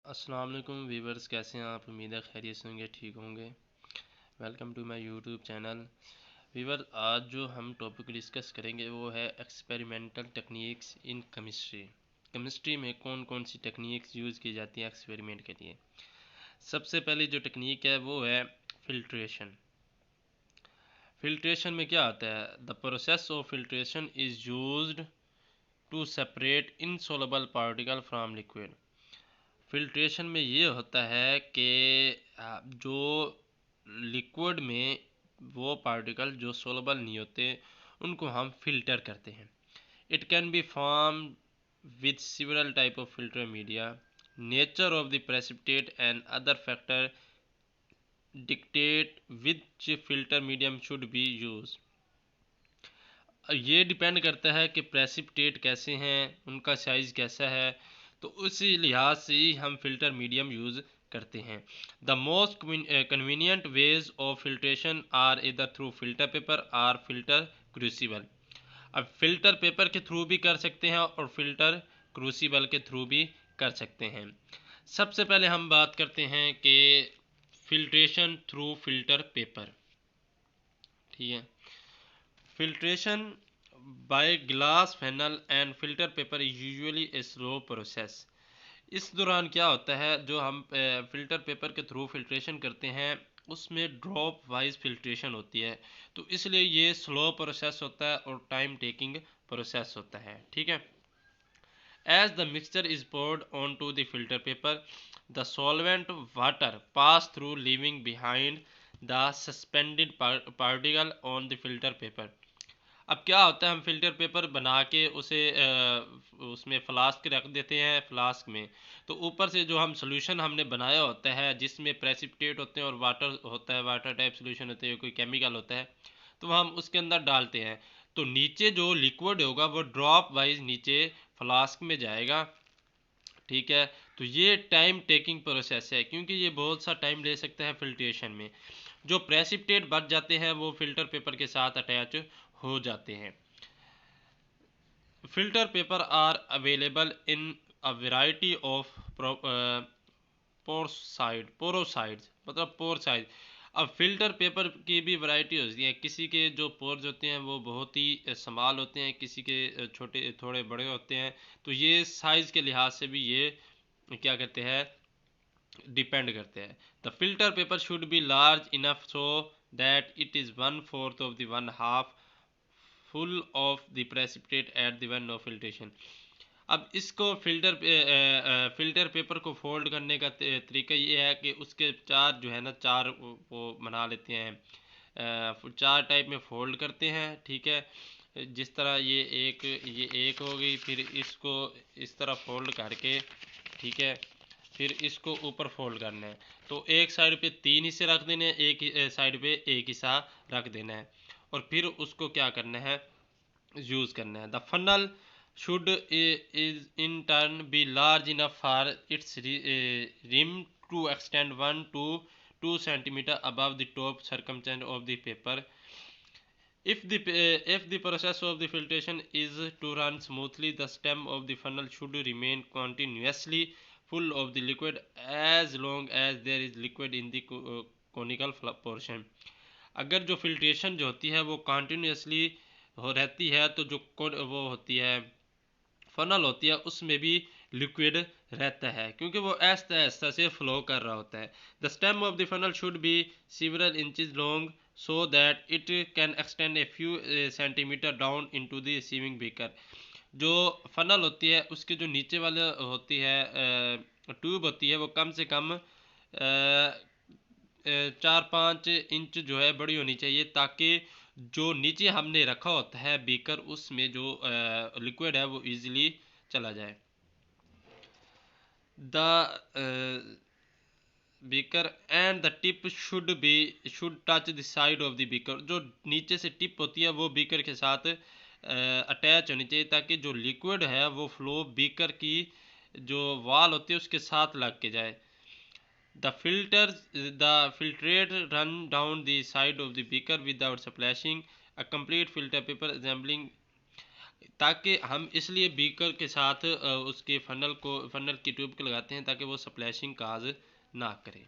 अस्सलाम वालेकुम वीवर्स, कैसे हैं आप? उम्मीद है खैरियत से होंगे, ठीक होंगे। Welcome to my YouTube channel. Viewer, आज जो हम टॉपिक डिस्कस करेंगे वो है experimental techniques in chemistry. Chemistry में कौन कौन सी टेक्निक्स यूज़ की जाती हैं एक्सपेरिमेंट के लिए। सबसे पहली जो टेक्निक है वो है फिल्ट्रेशन। फिल्ट्रेशन में क्या आता है? The process of filtration is used to separate insoluble particle from liquid. Filtration में ये होता है कि जो लिक्विड में वो पार्टिकल जो सोलबल नहीं होते उनको हम फिल्टर करते हैं। It can be form with several type of filter media. Nature of the precipitate and other factor dictate which filter medium should be use. ये डिपेंड करता है कि प्रेसिपिटेट कैसे हैं, उनका साइज़ कैसा है, तो उसी लिहाज से ही हम फ़िल्टर मीडियम यूज़ करते हैं। The most convenient ways of filtration are इधर through filter paper or filter crucible. अब फिल्टर पेपर के थ्रू भी कर सकते हैं और फिल्टर क्रूसिबल के थ्रू भी कर सकते हैं। सबसे पहले हम बात करते हैं कि फिल्ट्रेशन थ्रू फिल्टर पेपर। ठीक है। Filtration by glass funnel and filter paper is usually a slow process। इस दौरान क्या होता है, जो हम फ़िल्टर पेपर के थ्रू फिल्ट्रेशन करते हैं उसमें ड्रॉप वाइज फिल्ट्रेशन होती है, तो इसलिए ये स्लो प्रोसेस होता है और टाइम टेकिंग प्रोसेस होता है। ठीक है। As the mixture is poured onto the filter paper, the solvent water pass through, leaving behind the suspended particle on the filter paper। अब क्या होता है, हम फिल्टर पेपर बना के उसे उसमें फ्लास्क रख देते हैं। फ्लास्क में तो ऊपर से जो हम सोल्यूशन हमने बनाया होता है जिसमें प्रेसिपिटेट होते हैं और वाटर होता है, वाटर टाइप सोल्यूशन होते हैं, कोई केमिकल होता है, तो हम उसके अंदर डालते हैं। तो नीचे जो लिक्विड होगा वो ड्रॉप वाइज नीचे फ्लास्क में जाएगा। ठीक है। तो ये टाइम टेकिंग प्रोसेस है क्योंकि ये बहुत सा टाइम ले सकता है फिल्ट्रेशन में। जो प्रेसिपिटेट बच जाते हैं वो फिल्टर पेपर के साथ अटैच हो जाते हैं। Filter paper are available in a variety of porosities, मतलब पोर साइज। अब फिल्टर पेपर की भी वैरायटी होती है। किसी के जो पोर्स होते हैं वो बहुत ही स्मॉल होते हैं, किसी के छोटे थोड़े बड़े होते हैं। तो ये साइज़ के लिहाज से भी ये क्या कहते हैं, डिपेंड करते हैं। The filter paper should be large enough so that it is 1/4 of the 1/2 full of the precipitate at the one of filtration. अब इसको फिल्टर पेपर को फोल्ड करने का तरीका ये है कि उसके चार जो है ना, चार वो बना लेते हैं, चार टाइप में फोल्ड करते हैं। ठीक है। जिस तरह ये एक हो गई, फिर इसको इस तरह फोल्ड करके, ठीक है, फिर इसको ऊपर फोल्ड करना है। तो एक साइड पे 3 हिस्से रख देने हैं, एक साइड पे एक हिस्सा रख देना है, और फिर उसको क्या करना है, यूज़ करना है। The funnel should is in turn be large enough for its rim to extend 1 to 2 centimeter above the top circumference of the paper। If the process of the filtration is to run smoothly, the stem of the funnel should remain continuously full of the liquid as long as there is liquid in the conical portion। अगर जो filtration जो होती है वो continuously हो रहती है तो जो वो होती है, फनल होती है, उसमें भी लिक्विड रहता है क्योंकि वो ऐसा ऐसा से फ्लो कर रहा होता है। The stem of the funnel should be several inches long so that it can extend a few centimeter down into the receiving beaker। जो फनल होती है उसके जो नीचे वाले होती है ट्यूब होती है वो कम से कम 4-5 इंच जो है बड़ी होनी चाहिए, ताकि जो नीचे हमने रखा होता है बीकर उसमें जो लिक्विड है वो इजीली चला जाए। The beaker and the tip should touch the side of the beaker. जो नीचे से टिप होती है वो बीकर के साथ अटैच होनी चाहिए, ताकि जो लिक्विड है वो फ्लो बीकर की जो वाल होती है उसके साथ लग के जाए। The filtrate run down the side of the beaker without splashing। A complete filter paper resembling। ताकि हम इसलिए बीकर के साथ उसके फनल की ट्यूब को लगाते हैं ताकि वो स्प्लैशिंग काज ना करे।